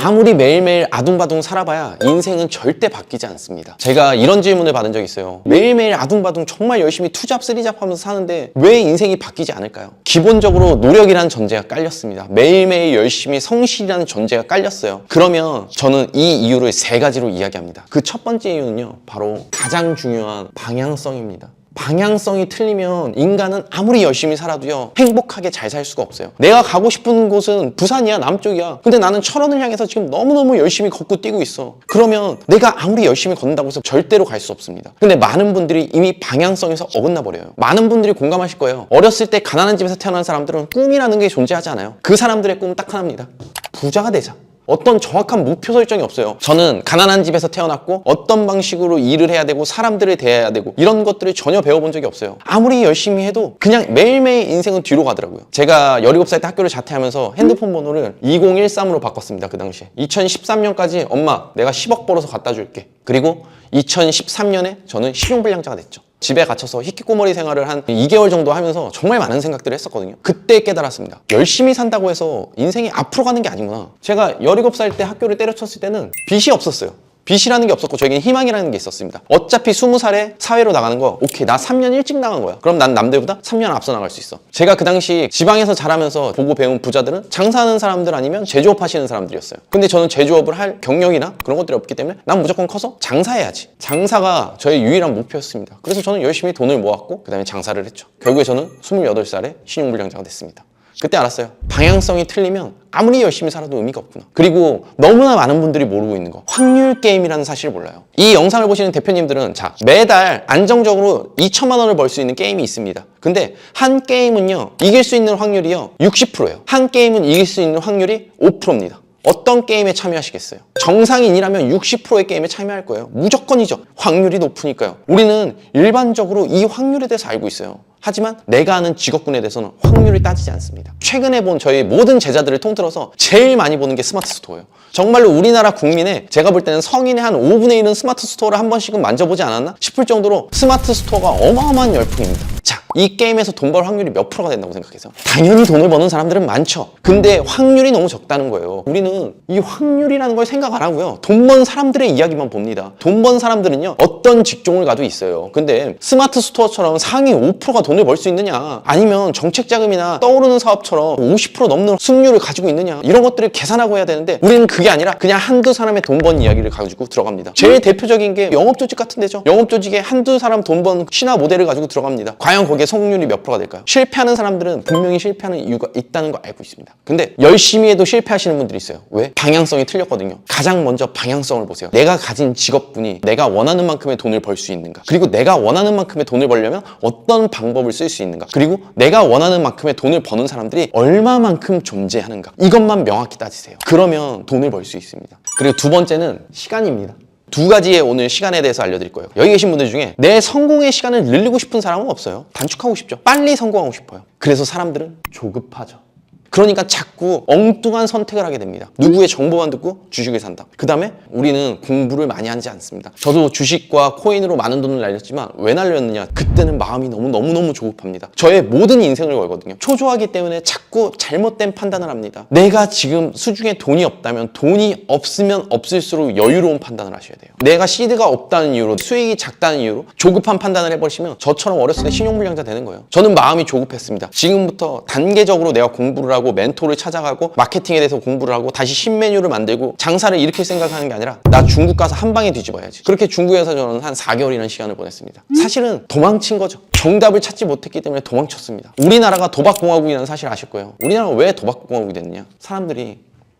아무리 매일매일 아둥바둥 살아봐야 인생은 절대 바뀌지 않습니다. 제가 이런 질문을 받은 적이 있어요. 매일매일 아둥바둥 정말 열심히 투잡 쓰리잡 하면서 사는데 왜 인생이 바뀌지 않을까요? 기본적으로 노력이라는 전제가 깔렸습니다. 매일매일 열심히 성실이라는 전제가 깔렸어요. 그러면 저는 이 이유를 세 가지로 이야기합니다. 그 첫 번째 이유는요, 바로 가장 중요한 방향성입니다. 방향성이 틀리면 인간은 아무리 열심히 살아도요, 행복하게 잘 살 수가 없어요. 내가 가고 싶은 곳은 부산이야, 남쪽이야. 근데 나는 철원을 향해서 지금 너무너무 열심히 걷고 뛰고 있어. 그러면 내가 아무리 열심히 걷는다고 해서 절대로 갈 수 없습니다. 근데 많은 분들이 이미 방향성에서 어긋나 버려요. 많은 분들이 공감하실 거예요. 어렸을 때 가난한 집에서 태어난 사람들은 꿈이라는 게 존재하지 않아요. 그 사람들의 꿈은 딱 하나입니다. 부자가 되자. 어떤 정확한 목표 설정이 없어요. 저는 가난한 집에서 태어났고 어떤 방식으로 일을 해야 되고 사람들을 대해야 되고 이런 것들을 전혀 배워본 적이 없어요. 아무리 열심히 해도 그냥 매일매일 인생은 뒤로 가더라고요. 제가 17살 때 학교를 자퇴하면서 핸드폰 번호를 2013으로 바꿨습니다. 그 당시에 2013년까지 엄마 내가 10억 벌어서 갖다 줄게. 그리고 2013년에 저는 신용불량자가 됐죠. 집에 갇혀서 히키코모리 생활을 한 2개월 정도 하면서 정말 많은 생각들을 했었거든요. 그때 깨달았습니다. 열심히 산다고 해서 인생이 앞으로 가는 게 아니구나. 제가 17살 때 학교를 때려쳤을 때는 빚이 없었어요. 빚이라는 게 없었고 저에게는 희망이라는 게 있었습니다. 어차피 20살에 사회로 나가는 거 오케이, 나 3년 일찍 나간 거야. 그럼 난 남들보다 3년 앞서 나갈 수 있어. 제가 그 당시 지방에서 자라면서 보고 배운 부자들은 장사하는 사람들 아니면 제조업 하시는 사람들이었어요. 근데 저는 제조업을 할 경력이나 그런 것들이 없기 때문에 난 무조건 커서 장사해야지. 장사가 저의 유일한 목표였습니다. 그래서 저는 열심히 돈을 모았고 그 다음에 장사를 했죠. 결국에 저는 28살에 신용불량자가 됐습니다. 그때 알았어요. 방향성이 틀리면 아무리 열심히 살아도 의미가 없구나. 그리고 너무나 많은 분들이 모르고 있는 거, 확률 게임이라는 사실을 몰라요. 이 영상을 보시는 대표님들은 자, 매달 안정적으로 2천만 원을 벌 수 있는 게임이 있습니다. 근데 한 게임은요, 이길 수 있는 확률이요 60%예요. 한 게임은 이길 수 있는 확률이 5%입니다. 어떤 게임에 참여하시겠어요? 정상인이라면 60%의 게임에 참여할 거예요. 무조건이죠. 확률이 높으니까요. 우리는 일반적으로 이 확률에 대해서 알고 있어요. 하지만 내가 아는 직업군에 대해서는 확률을 따지지 않습니다. 최근에 본 저희 모든 제자들을 통틀어서 제일 많이 보는 게 스마트 스토어예요. 정말로 우리나라 국민의, 제가 볼 때는 성인의 한 5분의 1은 스마트 스토어를 한 번씩은 만져보지 않았나 싶을 정도로 스마트 스토어가 어마어마한 열풍입니다. 자, 이 게임에서 돈 벌 확률이 몇 프로가 된다고 생각해서? 당연히 돈을 버는 사람들은 많죠. 근데 확률이 너무 적다는 거예요. 우리는 이 확률이라는 걸 생각 안 하고요, 돈 번 사람들의 이야기만 봅니다. 돈 번 사람들은요, 어떤 직종을 가도 있어요. 근데 스마트 스토어처럼 상위 5%가 돈을 벌 수 있느냐, 아니면 정책자금이나 떠오르는 사업처럼 50% 넘는 수익률을 가지고 있느냐, 이런 것들을 계산하고 해야 되는데 우리는 그게 아니라 그냥 한두 사람의 돈 번 이야기를 가지고 들어갑니다. 제일 대표적인 게 영업조직 같은 데죠. 영업조직에 한두 사람 돈 번 신화 모델을 가지고 들어갑니다. 과연 거기에 성공률이 몇 프로가 될까요? 실패하는 사람들은 분명히 실패하는 이유가 있다는 걸 알고 있습니다. 근데 열심히 해도 실패하시는 분들이 있어요. 왜? 방향성이 틀렸거든요. 가장 먼저 방향성을 보세요. 내가 가진 직업군이 내가 원하는 만큼의 돈을 벌 수 있는가? 그리고 내가 원하는 만큼의 돈을 벌려면 어떤 방법을 쓸 수 있는가? 그리고 내가 원하는 만큼의 돈을 버는 사람들이 얼마만큼 존재하는가? 이것만 명확히 따지세요. 그러면 돈을 벌 수 있습니다. 그리고 두 번째는 시간입니다. 두 가지의 오늘 시간에 대해서 알려드릴 거예요. 여기 계신 분들 중에 내 성공의 시간을 늘리고 싶은 사람은 없어요. 단축하고 싶죠. 빨리 성공하고 싶어요. 그래서 사람들은 조급하죠. 그러니까 자꾸 엉뚱한 선택을 하게 됩니다. 누구의 정보만 듣고 주식을 산다. 그 다음에 우리는 공부를 많이 하지 않습니다. 저도 주식과 코인으로 많은 돈을 날렸지만 왜 날렸느냐? 그때는 마음이 너무너무 조급합니다. 저의 모든 인생을 걸거든요. 초조하기 때문에 자꾸 잘못된 판단을 합니다. 내가 지금 수중에 돈이 없다면 돈이 없으면 없을수록 여유로운 판단을 하셔야 돼요. 내가 시드가 없다는 이유로, 수익이 작다는 이유로 조급한 판단을 해버리시면 저처럼 어렸을 때 신용불량자 되는 거예요. 저는 마음이 조급했습니다. 지금부터 단계적으로 내가 공부를 하고 멘토를 찾아가고 마케팅에 대해서 공부를 하고 다시 신메뉴를 만들고 장사를 일으킬 생각하는 게 아니라 나 중국 가서 한 방에 뒤집어야지. 그렇게 중국에서 저는 한 4개월이라는 시간을 보냈습니다. 사실은 도망친 거죠. 정답을 찾지 못했기 때문에 도망쳤습니다. 우리나라가 도박공화국이라는 사실 아실 거예요. 우리나라가 왜 도박공화국이 됐느냐? 사람들이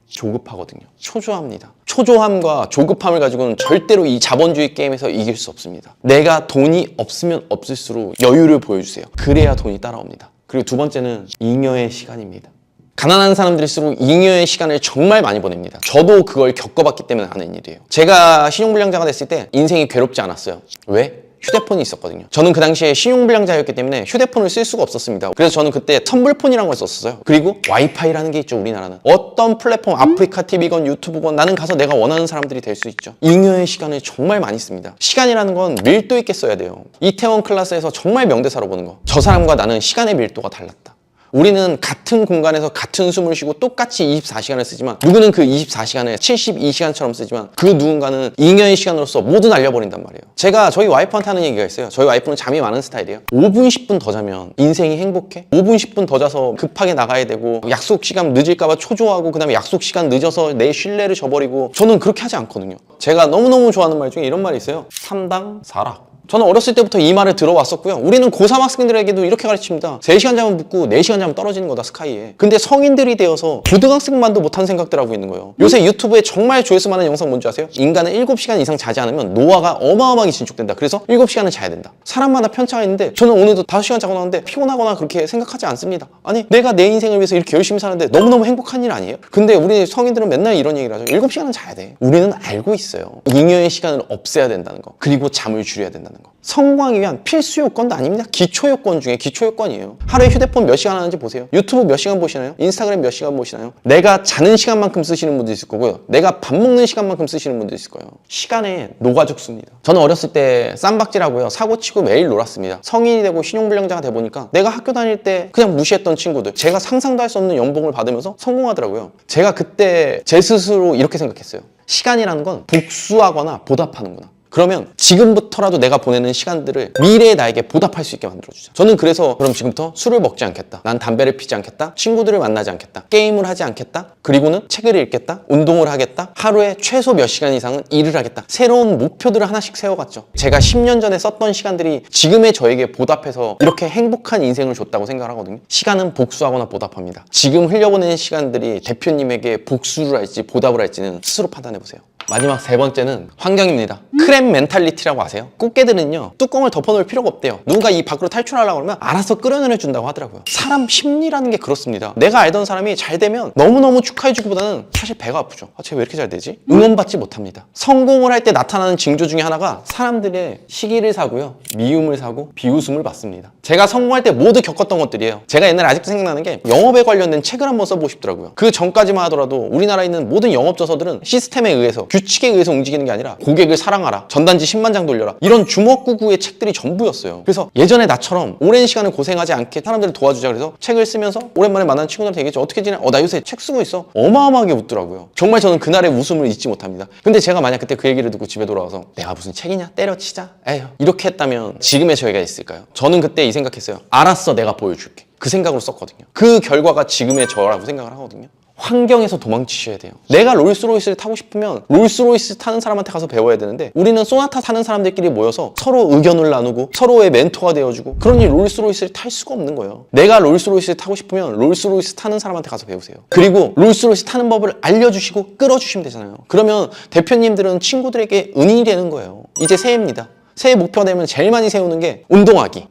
조급하거든요. 초조합니다. 초조함과 조급함을 가지고는 절대로 이 자본주의 게임에서 이길 수 없습니다. 내가 돈이 없으면 없을수록 여유를 보여주세요. 그래야 돈이 따라옵니다. 그리고 두 번째는 잉여의 시간입니다. 가난한 사람들일수록 잉여의 시간을 정말 많이 보냅니다. 저도 그걸 겪어봤기 때문에 아는 일이에요. 제가 신용불량자가 됐을 때 인생이 괴롭지 않았어요. 왜? 휴대폰이 있었거든요. 저는 그 당시에 신용불량자였기 때문에 휴대폰을 쓸 수가 없었습니다. 그래서 저는 그때 선불폰이라는 걸 썼었어요. 그리고 와이파이라는 게 있죠. 우리나라는 어떤 플랫폼, 아프리카 TV건 유튜브건 나는 가서 내가 원하는 사람들이 될 수 있죠. 잉여의 시간을 정말 많이 씁니다. 시간이라는 건 밀도 있게 써야 돼요. 이태원 클라스에서 정말 명대사로 보는 거, 저 사람과 나는 시간의 밀도가 달랐다. 우리는 같은 공간에서 같은 숨을 쉬고 똑같이 24시간을 쓰지만 누구는 그 24시간을 72시간처럼 쓰지만 그 누군가는 잉여의 시간으로서 모두 날려버린단 말이에요. 제가 저희 와이프한테 하는 얘기가 있어요. 저희 와이프는 잠이 많은 스타일이에요. 5분 10분 더 자면 인생이 행복해? 5분 10분 더 자서 급하게 나가야 되고 약속 시간 늦을까봐 초조하고 그 다음에 약속 시간 늦어서 내 신뢰를 저버리고 저는 그렇게 하지 않거든요. 제가 너무너무 좋아하는 말 중에 이런 말이 있어요. 3당 4락. 저는 어렸을 때부터 이 말을 들어왔었고요. 우리는 고3 학생들에게도 이렇게 가르칩니다. 3시간 자면 붙고 4시간 자면 떨어지는 거다, 스카이에. 근데 성인들이 되어서 고등학생만도 못한 생각들 하고 있는 거예요. 요새 유튜브에 정말 조회수 많은 영상 뭔지 아세요? 인간은 7시간 이상 자지 않으면 노화가 어마어마하게 진축된다. 그래서 7시간은 자야 된다. 사람마다 편차가 있는데 저는 오늘도 5시간 자고 나왔는데 피곤하거나 그렇게 생각하지 않습니다. 아니, 내가 내 인생을 위해서 이렇게 열심히 사는데 너무너무 행복한 일 아니에요? 근데 우리 성인들은 맨날 이런 얘기를 하죠. 7시간은 자야 돼. 우리는 알고 있어요. 잉여의 시간을 없애야 된다는 거. 그리고 잠을 줄여야 된다는 거. 성공하기 위한 필수 요건도 아닙니다. 기초 요건 중에 기초 요건이에요. 하루에 휴대폰 몇 시간 하는지 보세요. 유튜브 몇 시간 보시나요? 인스타그램 몇 시간 보시나요? 내가 자는 시간만큼 쓰시는 분도 있을 거고요. 내가 밥 먹는 시간만큼 쓰시는 분도 있을 거예요. 시간에 녹아 죽습니다. 저는 어렸을 때 쌈박질하고요. 사고치고 매일 놀았습니다. 성인이 되고 신용불량자가 돼 보니까 내가 학교 다닐 때 그냥 무시했던 친구들, 제가 상상도 할 수 없는 연봉을 받으면서 성공하더라고요. 제가 그때 제 스스로 이렇게 생각했어요. 시간이라는 건 복수하거나 보답하는구나. 그러면 지금부터라도 내가 보내는 시간들을 미래의 나에게 보답할 수 있게 만들어주자. 저는 그래서 그럼 지금부터 술을 먹지 않겠다. 난 담배를 피지 않겠다. 친구들을 만나지 않겠다. 게임을 하지 않겠다. 그리고는 책을 읽겠다. 운동을 하겠다. 하루에 최소 몇 시간 이상은 일을 하겠다. 새로운 목표들을 하나씩 세워갔죠. 제가 10년 전에 썼던 시간들이 지금의 저에게 보답해서 이렇게 행복한 인생을 줬다고 생각을 하거든요. 시간은 복수하거나 보답합니다. 지금 흘려보내는 시간들이 대표님에게 복수를 할지 보답을 할지는 스스로 판단해보세요. 마지막 3번째는 환경입니다. 크랩 멘탈리티라고 아세요? 꽃게들은요, 뚜껑을 덮어놓을 필요가 없대요. 누군가 이 밖으로 탈출하려고 그러면 알아서 끌어내준다고 하더라고요. 사람 심리라는 게 그렇습니다. 내가 알던 사람이 잘 되면 너무너무 축하해주기보다는 사실 배가 아프죠. 쟤 왜 이렇게 잘 되지? 응원받지 못합니다. 성공을 할 때 나타나는 징조 중에 하나가 사람들의 시기를 사고요, 미움을 사고 비웃음을 받습니다. 제가 성공할 때 모두 겪었던 것들이에요. 제가 옛날에 아직도 생각나는 게 영업에 관련된 책을 한번 써보고 싶더라고요. 그 전까지만 하더라도 우리나라에 있는 모든 영업저서들은 시스템에 의해서, 규칙에 의해서 움직이는 게 아니라 고객을 사랑하라, 전단지 10만 장 돌려라, 이런 주먹구구의 책들이 전부였어요. 그래서 예전에 나처럼 오랜 시간을 고생하지 않게 사람들을 도와주자 그래서 책을 쓰면서 오랜만에 만난 친구들한테 얘기했죠. 어떻게 지내? 나 요새 책 쓰고 있어. 어마어마하게 웃더라고요. 정말 저는 그날의 웃음을 잊지 못합니다. 근데 제가 만약 그때 그 얘기를 듣고 집에 돌아와서 내가 무슨 책이냐? 때려치자? 에휴, 이렇게 했다면 지금의 저희가 있을까요? 저는 그때 이 생각했어요. 알았어, 내가 보여줄게. 그 생각으로 썼거든요. 그 결과가 지금의 저라고 생각을 하거든요. 환경에서 도망치셔야 돼요. 내가 롤스로이스를 타고 싶으면 롤스로이스 타는 사람한테 가서 배워야 되는데 우리는 소나타 타는 사람들끼리 모여서 서로 의견을 나누고 서로의 멘토가 되어주고, 그러니 롤스로이스를 탈 수가 없는 거예요. 내가 롤스로이스를 타고 싶으면 롤스로이스 타는 사람한테 가서 배우세요. 그리고 롤스로이스 타는 법을 알려주시고 끌어주시면 되잖아요. 그러면 대표님들은 친구들에게 은인이 되는 거예요. 이제 새해입니다. 새해 목표 되면 제일 많이 세우는 게 운동하기,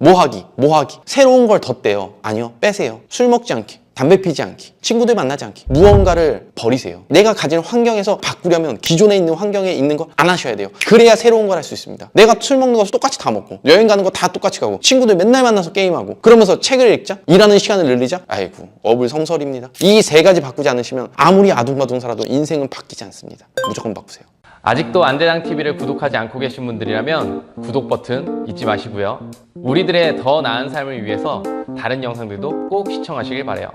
뭐하기. 새로운 걸 덧대요. 아니요, 빼세요. 술 먹지 않기, 담배 피지 않기, 친구들 만나지 않기. 무언가를 버리세요. 내가 가진 환경에서 바꾸려면 기존에 있는 환경에 있는 거 안 하셔야 돼요. 그래야 새로운 걸 할 수 있습니다. 내가 술 먹는 거 똑같이 다 먹고, 여행 가는 거 다 똑같이 가고, 친구들 맨날 만나서 게임하고, 그러면서 책을 읽자? 일하는 시간을 늘리자? 아이고, 어불성설입니다. 이 3가지 바꾸지 않으시면 아무리 아둥바둥 살아도 인생은 바뀌지 않습니다. 무조건 바꾸세요. 아직도 안대장TV를 구독하지 않고 계신 분들이라면 구독 버튼 잊지 마시고요. 우리들의 더 나은 삶을 위해서 다른 영상들도 꼭 시청하시길 바라요.